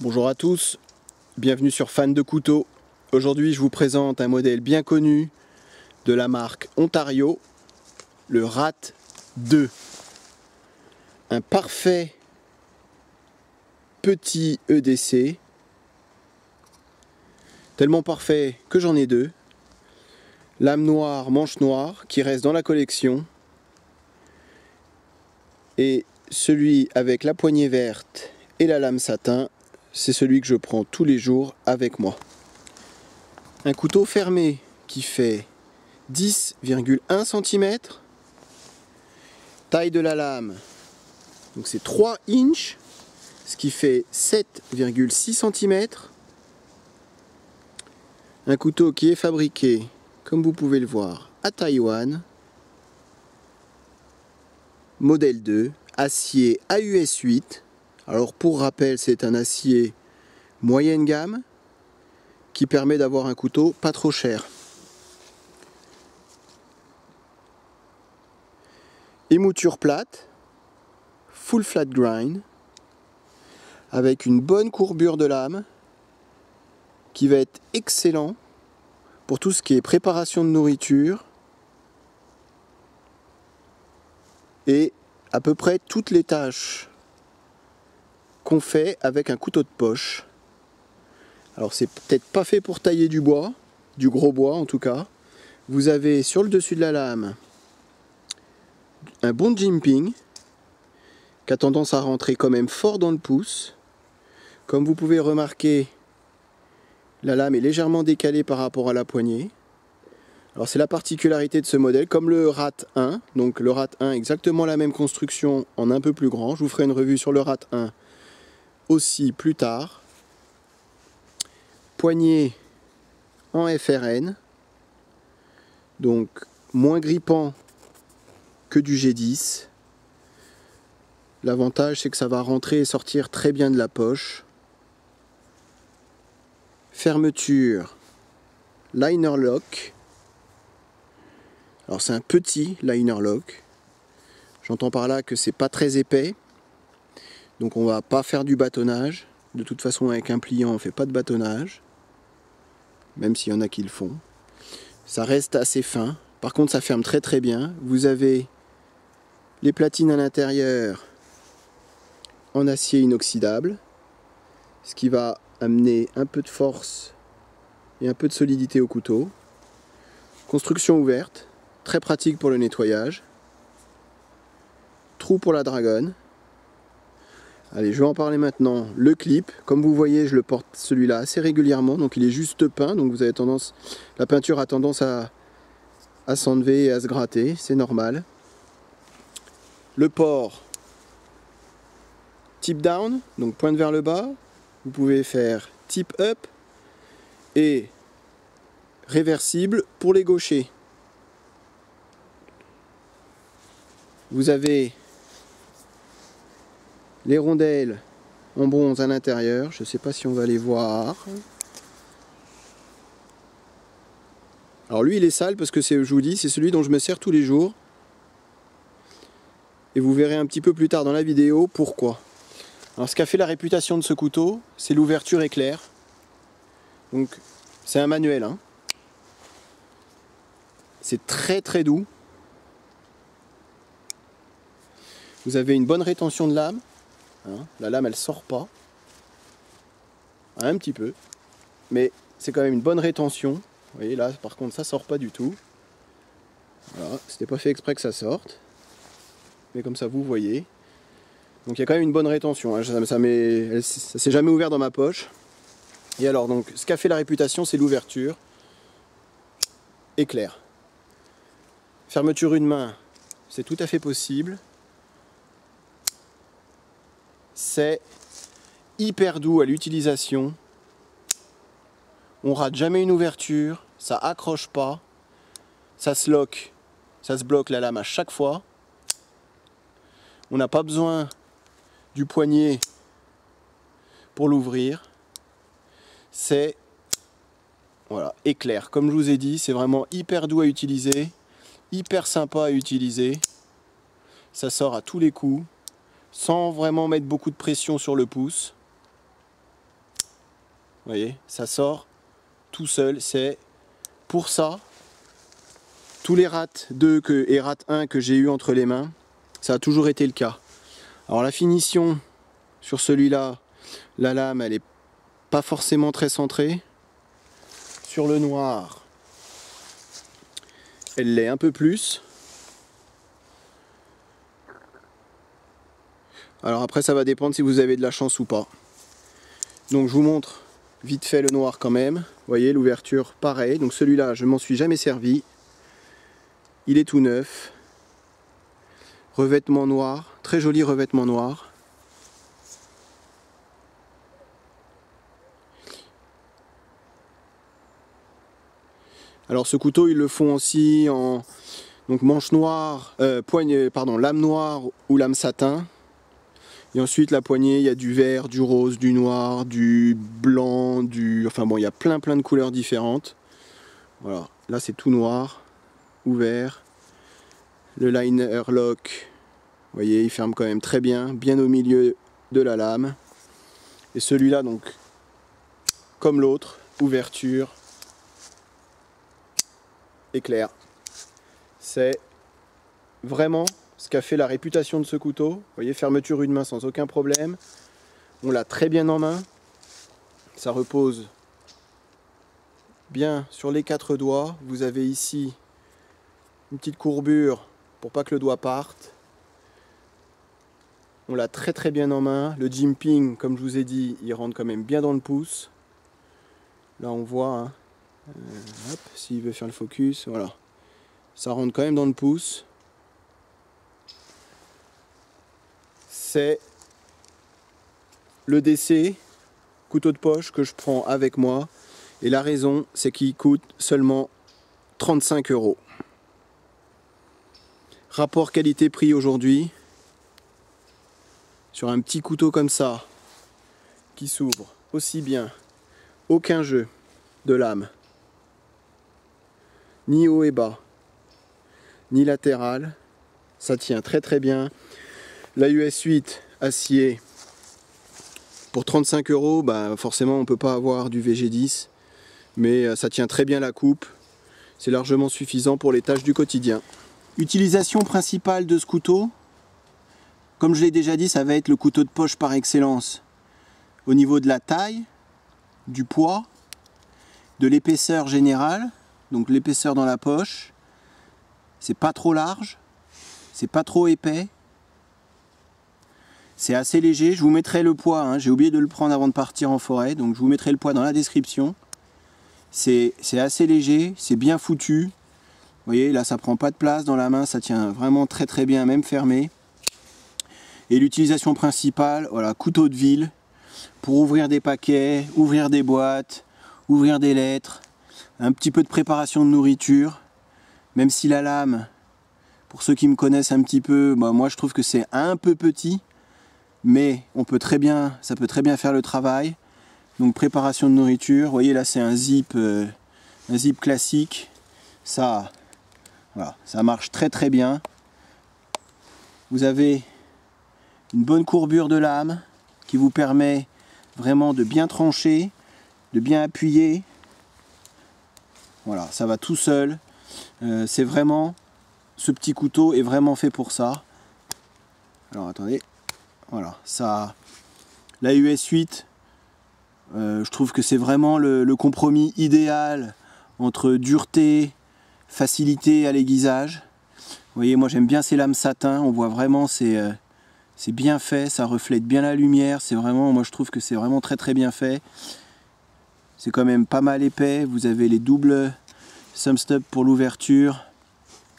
Bonjour à tous, bienvenue sur Fan de Couteaux. Aujourd'hui je vous présente un modèle bien connu de la marque Ontario, le Rat 2. Un parfait petit EDC, tellement parfait que j'en ai deux. Lame noire, manche noire qui reste dans la collection. Et celui avec la poignée verte et la lame satin, c'est celui que je prends tous les jours avec moi. Un couteau fermé qui fait 10,1 cm. Taille de la lame, donc c'est 3 inches, ce qui fait 7,6 cm. Un couteau qui est fabriqué, comme vous pouvez le voir, à Taïwan. Modèle 2, acier AUS 8. Alors pour rappel, c'est un acier moyenne gamme qui permet d'avoir un couteau pas trop cher. Émouture plate, full flat grind, avec une bonne courbure de lame qui va être excellent pour tout ce qui est préparation de nourriture et à peu près toutes les tâches qu'on fait avec un couteau de poche. Alors c'est peut-être pas fait pour tailler du bois, du gros bois en tout cas. Vous avez sur le dessus de la lame un bon jimping qui a tendance à rentrer quand même fort dans le pouce. Comme vous pouvez remarquer, la lame est légèrement décalée par rapport à la poignée. Alors c'est la particularité de ce modèle, comme le Rat 1. Donc le Rat 1, exactement la même construction en un peu plus grand. Je vous ferai une revue sur le Rat 1 aussi plus tard. Poignée en FRN, donc moins grippant que du G10. L'avantage c'est que ça va rentrer et sortir très bien de la poche. Fermeture liner lock. Alors c'est un petit liner lock. J'entends par là que c'est pas très épais. Donc on va pas faire du bâtonnage. De toute façon avec un pliant on fait pas de bâtonnage. Même s'il y en a qui le font. Ça reste assez fin. Par contre ça ferme très très bien. Vous avez les platines à l'intérieur en acier inoxydable. Ce qui va amener un peu de force et un peu de solidité au couteau. Construction ouverte. Très pratique pour le nettoyage. Trou pour la dragonne. Allez, je vais en parler maintenant. Le clip, comme vous voyez, je le porte celui-là assez régulièrement, donc il est juste peint, donc vous avez tendance, la peinture a tendance à s'enlever et à se gratter, c'est normal. Le port, tip down, donc pointe vers le bas. Vous pouvez faire tip up et réversible pour les gauchers. Vous avez les rondelles en bronze à l'intérieur, je ne sais pas si on va les voir. Alors lui il est sale parce que je vous dis, c'est celui dont je me sers tous les jours. Et vous verrez un petit peu plus tard dans la vidéo pourquoi. Alors ce qui a fait la réputation de ce couteau, c'est l'ouverture éclair. Donc c'est un manuel, hein. C'est très très doux. Vous avez une bonne rétention de lame. Hein, la lame elle sort pas, un petit peu, mais c'est quand même une bonne rétention. Vous voyez là par contre ça sort pas du tout. Voilà, c'était pas fait exprès que ça sorte, mais comme ça vous voyez. Donc il y a quand même une bonne rétention. Hein, ça s'est jamais ouvert dans ma poche. Et alors donc ce qui a fait la réputation c'est l'ouverture éclair. Fermeture une main, c'est tout à fait possible. C'est hyper doux à l'utilisation. On rate jamais une ouverture, ça accroche pas, ça se lock, ça se bloque la lame à chaque fois. On n'a pas besoin du poignet pour l'ouvrir. C'est voilà, éclair. Comme je vous ai dit, c'est vraiment hyper doux à utiliser, hyper sympa à utiliser. Ça sort à tous les coups. Sans vraiment mettre beaucoup de pression sur le pouce. Vous voyez, ça sort tout seul. C'est pour ça, tous les RAT 2 et RAT 1 que j'ai eu entre les mains, ça a toujours été le cas. Alors la finition sur celui-là, la lame elle est pas forcément très centrée. Sur le noir, elle l'est un peu plus. Alors après ça va dépendre si vous avez de la chance ou pas. Donc je vous montre vite fait le noir quand même. Vous voyez l'ouverture pareil. Donc celui-là je m'en suis jamais servi. Il est tout neuf. Revêtement noir, très joli revêtement noir. Alors ce couteau ils le font aussi en donc manche noire, lame noire ou lame satin. Et ensuite la poignée, il y a du vert, du rose, du noir, du blanc, enfin bon, il y a plein de couleurs différentes. Voilà, là c'est tout noir, ouvert. Le liner lock, vous voyez, il ferme quand même très bien, bien au milieu de la lame. Et celui-là donc, comme l'autre, ouverture, éclair. C'est vraiment ce qu'a fait la réputation de ce couteau. Vous voyez, fermeture une main sans aucun problème. On l'a très bien en main. Ça repose bien sur les 4 doigts. Vous avez ici une petite courbure pour pas que le doigt parte. On l'a très bien en main. Le jimping, comme je vous ai dit, il rentre quand même bien dans le pouce. Là on voit, hein. Hop, s'il veut faire le focus, voilà. Ça rentre quand même dans le pouce. C'est le DC, couteau de poche que je prends avec moi. Et la raison, c'est qu'il coûte seulement 35 €. Rapport qualité-prix aujourd'hui, sur un petit couteau comme ça, qui s'ouvre aussi bien, aucun jeu de lame, ni haut et bas, ni latéral, ça tient très bien. La US 8 acier, pour 35 €, bah forcément on ne peut pas avoir du VG10, mais ça tient très bien la coupe, c'est largement suffisant pour les tâches du quotidien. Utilisation principale de ce couteau, comme je l'ai déjà dit, ça va être le couteau de poche par excellence. Au niveau de la taille, du poids, de l'épaisseur générale, donc l'épaisseur dans la poche, c'est pas trop large, c'est pas trop épais, c'est assez léger. Je vous mettrai le poids, hein, j'ai oublié de le prendre avant de partir en forêt, donc je vous mettrai le poids dans la description. C'est assez léger, c'est bien foutu. Vous voyez, là ça prend pas de place dans la main, ça tient vraiment très bien, même fermé. Et l'utilisation principale, voilà, couteau de ville, pour ouvrir des paquets, ouvrir des boîtes, ouvrir des lettres, un petit peu de préparation de nourriture, même si la lame, pour ceux qui me connaissent un petit peu, bah moi je trouve que c'est un peu petit, mais ça peut très bien faire le travail. Donc préparation de nourriture, vous voyez là c'est un zip classique, ça, voilà, ça marche très bien. Vous avez une bonne courbure de lame qui vous permet vraiment de bien trancher, de bien appuyer. Voilà, ça va tout seul. C'est vraiment, ce petit couteau est vraiment fait pour ça. Alors attendez, voilà, ça, la US 8, je trouve que c'est vraiment le compromis idéal entre dureté, facilité à l'aiguisage. Vous voyez, moi j'aime bien ces lames satin, on voit vraiment c'est bien fait, ça reflète bien la lumière, c'est vraiment, moi je trouve que c'est vraiment très bien fait. C'est quand même pas mal épais, vous avez les doubles thumb stop pour l'ouverture.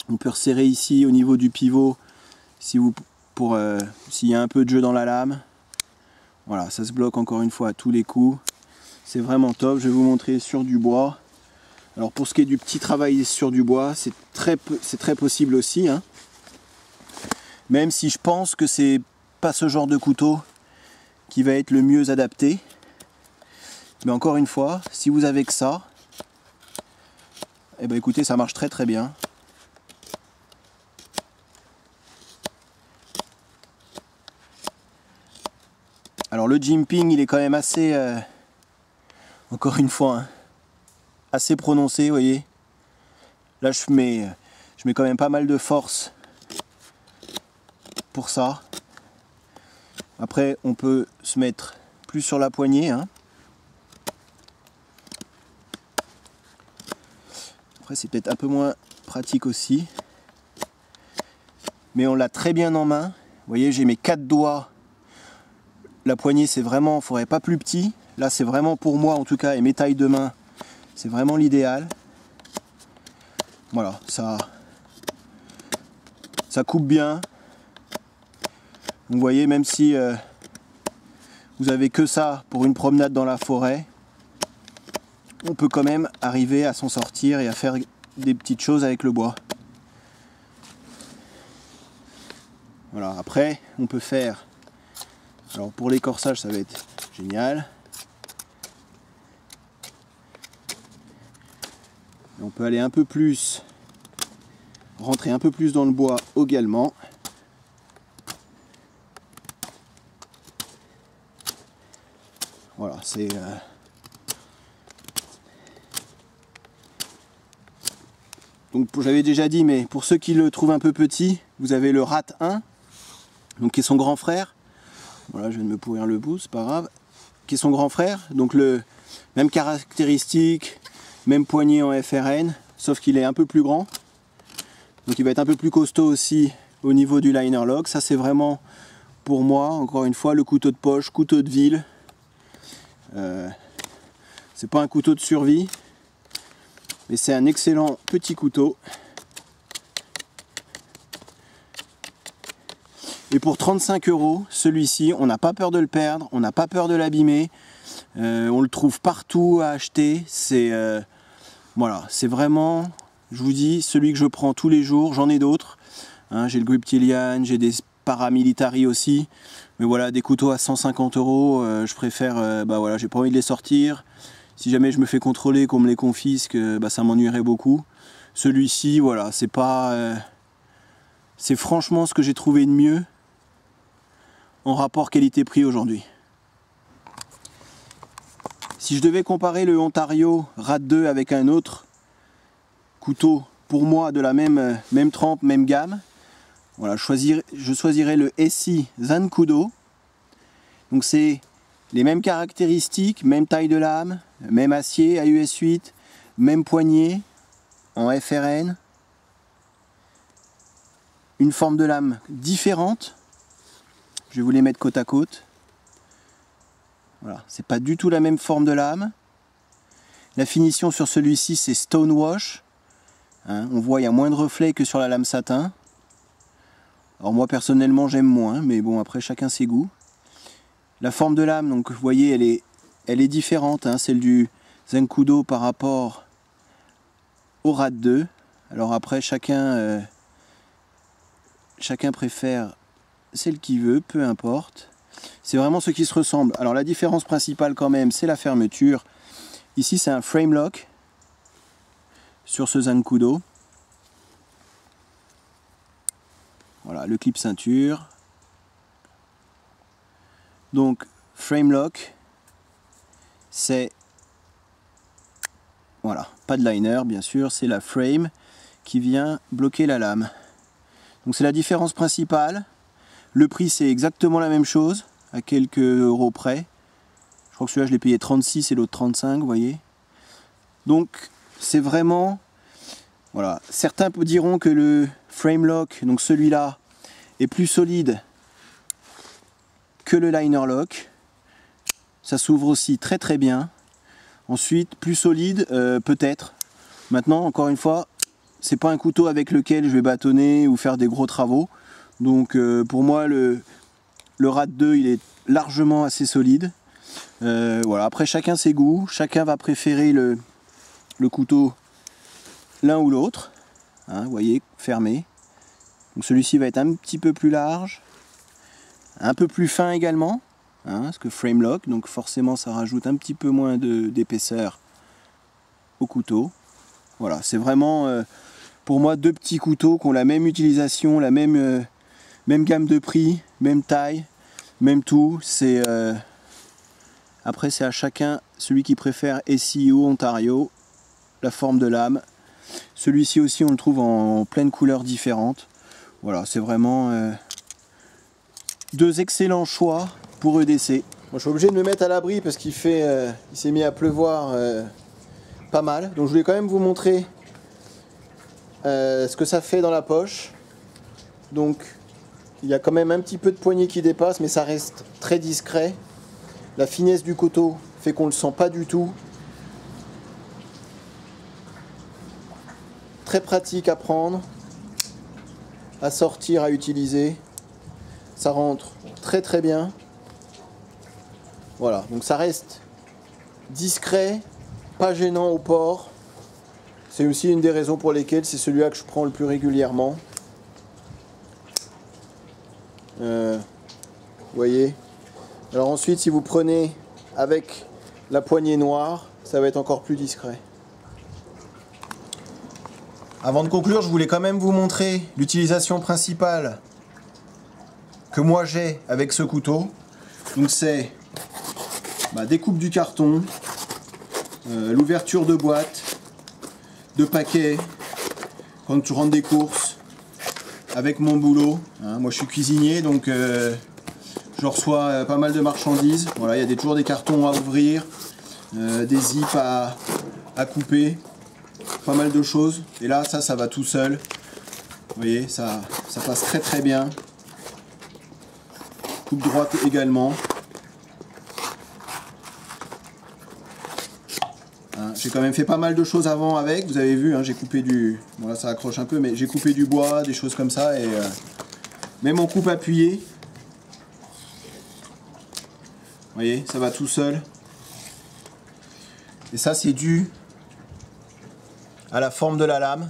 On peut resserrer ici au niveau du pivot s'il y a un peu de jeu dans la lame. Voilà, ça se bloque encore une fois à tous les coups. C'est vraiment top, je vais vous montrer sur du bois. Alors pour ce qui est du petit travail sur du bois, c'est très possible aussi, hein. Même si je pense que c'est pas ce genre de couteau qui va être le mieux adapté. Mais encore une fois, si vous avez que ça, eh ben écoutez, ça marche très bien. Alors le jimping, il est quand même assez encore une fois, hein, assez prononcé, vous voyez. Là je mets quand même pas mal de force pour ça. Après on peut se mettre plus sur la poignée, hein. Après c'est peut-être un peu moins pratique aussi. Mais on l'a très bien en main. Vous voyez, j'ai mes 4 doigts. La poignée c'est vraiment, il ne faudrait pas plus petit. Là c'est vraiment pour moi en tout cas, et mes tailles de main, c'est vraiment l'idéal. Voilà, ça coupe bien. Donc, vous voyez, même si vous avez que ça pour une promenade dans la forêt, on peut quand même arriver à s'en sortir et à faire des petites choses avec le bois. Voilà, après on peut faire, alors pour l'écorçage ça va être génial. On peut aller un peu plus, rentrer un peu plus dans le bois également. Voilà, c'est donc j'avais déjà dit, mais pour ceux qui le trouvent un peu petit, vous avez le Rat 1, donc qui est son grand frère. Voilà, je viens de me pourrir le bout, c'est pas grave. Qui est son grand frère, donc le même caractéristique, même poignée en FRN, sauf qu'il est un peu plus grand. Donc il va être un peu plus costaud aussi au niveau du liner lock. Ça c'est vraiment pour moi, encore une fois, le couteau de poche, couteau de ville. C'est pas un couteau de survie, mais c'est un excellent petit couteau. Et pour 35 €, celui-ci, on n'a pas peur de le perdre, on n'a pas peur de l'abîmer. On le trouve partout à acheter. C'est voilà, c'est vraiment, je vous dis, celui que je prends tous les jours. J'en ai d'autres. Hein, j'ai le Griptilian, j'ai des paramilitari aussi. Mais voilà, des couteaux à 150 €, je préfère, bah voilà, j'ai pas envie de les sortir. Si jamais je me fais contrôler, qu'on me les confisque, bah ça m'ennuierait beaucoup. Celui-ci, voilà, c'est pas, c'est franchement ce que j'ai trouvé de mieux en rapport qualité-prix aujourd'hui. Si je devais comparer le Ontario Rat 2 avec un autre couteau, pour moi de la même trempe, même gamme, voilà, je choisirais le SI Zancudo. Donc c'est les mêmes caractéristiques, même taille de lame, même acier AUS 8, même poignée en FRN, une forme de lame différente. Je vais vous les mettre côte à côte. Voilà, c'est pas du tout la même forme de lame. La finition sur celui-ci c'est Stonewash. Hein, on voit il y a moins de reflets que sur la lame satin. Alors moi personnellement j'aime moins, mais bon après chacun ses goûts. La forme de lame, donc vous voyez elle est différente, hein, celle du Zancudo par rapport au Rat 2. Alors après chacun préfère celle qu'il veut, peu importe. C'est vraiment ce qui se ressemble. Alors la différence principale quand même, c'est la fermeture. Ici c'est un frame lock sur ce Zancudo. Voilà, le clip ceinture. Donc frame lock, c'est, voilà, pas de liner bien sûr, c'est la frame qui vient bloquer la lame. Donc c'est la différence principale. Le prix c'est exactement la même chose, à quelques euros près. Je crois que celui-là je l'ai payé 36 et l'autre 35, vous voyez. Donc c'est vraiment, voilà, certains diront que le frame lock, donc celui-là, est plus solide que le liner lock. Ça s'ouvre aussi très très bien. Ensuite, plus solide, peut-être. Maintenant, encore une fois, c'est pas un couteau avec lequel je vais bâtonner ou faire des gros travaux. Donc pour moi, le Rat 2, il est largement assez solide. Voilà. Après, chacun ses goûts. Chacun va préférer le couteau l'un ou l'autre. Hein, vous voyez, fermé. Donc celui-ci va être un petit peu plus large. Un peu plus fin également. Hein, parce que frame lock, donc forcément ça rajoute un petit peu moins d'épaisseur au couteau. Voilà, c'est vraiment pour moi deux petits couteaux qui ont la même utilisation, la même gamme de prix, même taille, même tout. C'est Après c'est à chacun, celui qui préfère SI ou Ontario, la forme de lame. Celui-ci aussi on le trouve en pleine couleurs différentes. Voilà, c'est vraiment deux excellents choix pour EDC. Moi, je suis obligé de me mettre à l'abri parce qu'il s'est mis à pleuvoir pas mal. Donc je voulais quand même vous montrer ce que ça fait dans la poche. Donc il y a quand même un petit peu de poignée qui dépasse, mais ça reste très discret. La finesse du couteau fait qu'on ne le sent pas du tout. Très pratique à prendre, à sortir, à utiliser. Ça rentre très très bien. Voilà, donc ça reste discret, pas gênant au port. C'est aussi une des raisons pour lesquelles c'est celui-là que je prends le plus régulièrement. Vous voyez. Alors ensuite, si vous prenez avec la poignée noire, ça va être encore plus discret. Avant de conclure, je voulais quand même vous montrer l'utilisation principale que moi j'ai avec ce couteau. Donc c'est découpe du carton, l'ouverture de boîte, de paquets, quand je rentre des courses, avec mon boulot. Moi je suis cuisinier, donc je reçois pas mal de marchandises. Voilà, il y a toujours des cartons à ouvrir, des zips à couper, pas mal de choses. Et là, ça va tout seul. Vous voyez, ça passe très très bien. Coupe droite également. J'ai quand même fait pas mal de choses avant avec, vous avez vu, j'ai coupé du... Bon là ça accroche un peu, mais j'ai coupé du bois, des choses comme ça, et même en coupe appuyée, vous voyez, ça va tout seul. Et ça c'est dû à la forme de la lame,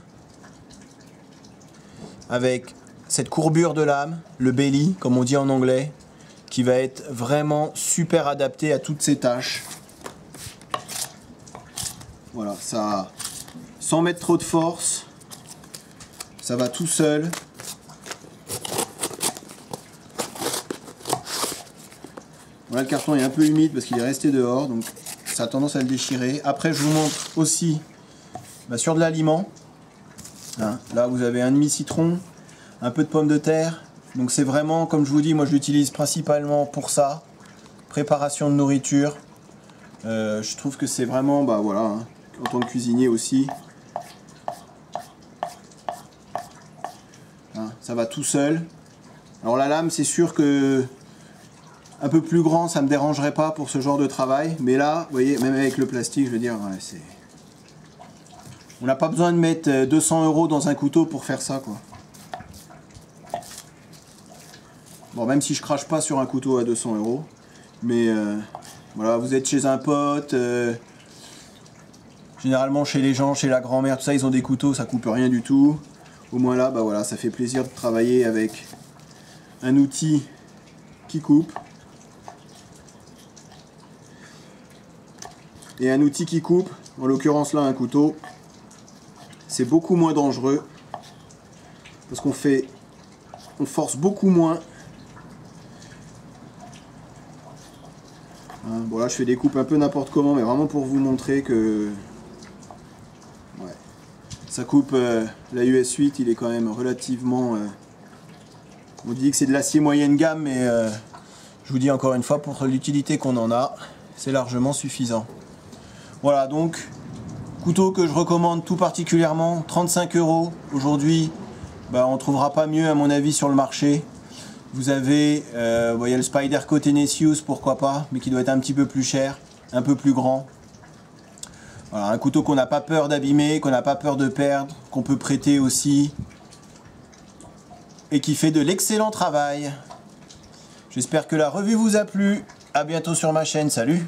avec cette courbure de lame, le belly, comme on dit en anglais, qui va être vraiment super adapté à toutes ces tâches. Voilà, ça, sans mettre trop de force, ça va tout seul. Voilà, le carton est un peu humide parce qu'il est resté dehors, donc ça a tendance à le déchirer. Après, je vous montre aussi sur de l'aliment. Là, vous avez un demi-citron, un peu de pommes de terre. Donc c'est vraiment, comme je vous dis, moi je l'utilise principalement pour ça. Préparation de nourriture. Je trouve que c'est vraiment, voilà, en tant que cuisinier aussi. Ça va tout seul. Alors la lame, c'est sûr que un peu plus grand, ça me dérangerait pas pour ce genre de travail. Mais là, vous voyez, même avec le plastique, je veux dire, c'est... On n'a pas besoin de mettre 200 € dans un couteau pour faire ça, quoi. Bon, même si je crache pas sur un couteau à 200 €, mais voilà, vous êtes chez un pote, généralement chez les gens, chez la grand-mère, tout ça, ils ont des couteaux, ça coupe rien du tout. Au moins là, voilà, ça fait plaisir de travailler avec un outil qui coupe. Et un outil qui coupe, en l'occurrence là un couteau, c'est beaucoup moins dangereux parce on force beaucoup moins. Bon là je fais des coupes un peu n'importe comment, mais vraiment pour vous montrer que ça coupe. La US 8, il est quand même relativement... on dit que c'est de l'acier moyenne gamme, mais je vous dis encore une fois, pour l'utilité qu'on en a, c'est largement suffisant. Voilà, donc couteau que je recommande tout particulièrement, 35 € aujourd'hui. On ne trouvera pas mieux à mon avis sur le marché. Vous avez le Spyderco Tenesius, pourquoi pas, mais qui doit être un petit peu plus cher, un peu plus grand. Voilà, un couteau qu'on n'a pas peur d'abîmer, qu'on n'a pas peur de perdre, qu'on peut prêter aussi, et qui fait de l'excellent travail. J'espère que la revue vous a plu. À bientôt sur ma chaîne, salut!